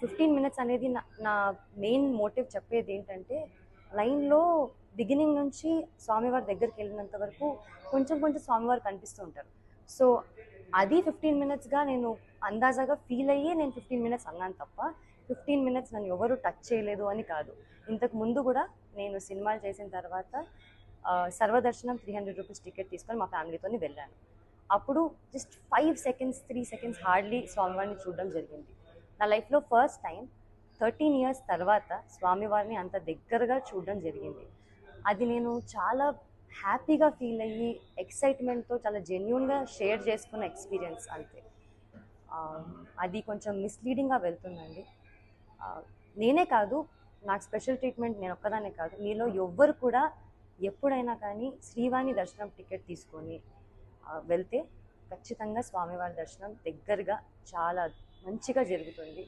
15 minutes అనేది నా main motive చెప్పేది ఏంటంటే, లైన్లో బిగినింగ్ నుంచి స్వామివారి దగ్గరికి వెళ్ళినంత వరకు కొంచెం కొంచెం స్వామివారు కనిపిస్తూ ఉంటారు. సో అది 15 మినిట్స్గా నేను అందాజాగా ఫీల్ అయ్యి నేను 15 మినిట్స్ అన్నాను తప్ప 15 మినిట్స్ నన్ను ఎవరు టచ్ చేయలేదు అని కాదు. ఇంతకు ముందు కూడా నేను సినిమాలు చేసిన తర్వాత సర్వదర్శనం 300 రూపీస్ టికెట్ తీసుకొని మా ఫ్యామిలీతో వెళ్ళాను. అప్పుడు జస్ట్ 5 సెకండ్స్ 3 సెకండ్స్ హార్డ్లీ స్వామివారిని చూడడం జరిగింది. నా లైఫ్లో ఫస్ట్ టైం 13 ఇయర్స్ తర్వాత స్వామివారిని అంత దగ్గరగా చూడడం జరిగింది. అది నేను చాలా హ్యాపీగా ఫీల్ అయ్యి ఎక్సైట్మెంట్తో చాలా జెన్యున్గా షేర్ చేసుకున్న ఎక్స్పీరియన్స్ అంతే. అది కొంచెం మిస్లీడింగ్గా వెళ్తుందండి. నేనే కాదు, నాకు స్పెషల్ ట్రీట్మెంట్ నేను ఒక్కదానే కాదు, మీలో ఎవ్వరు కూడా ఎప్పుడైనా కానీ శ్రీవాణి దర్శనం టికెట్ తీసుకొని వెళ్తే ఖచ్చితంగా స్వామివారి దర్శనం దగ్గరగా చాలా మంచిగా జరుగుతుంది.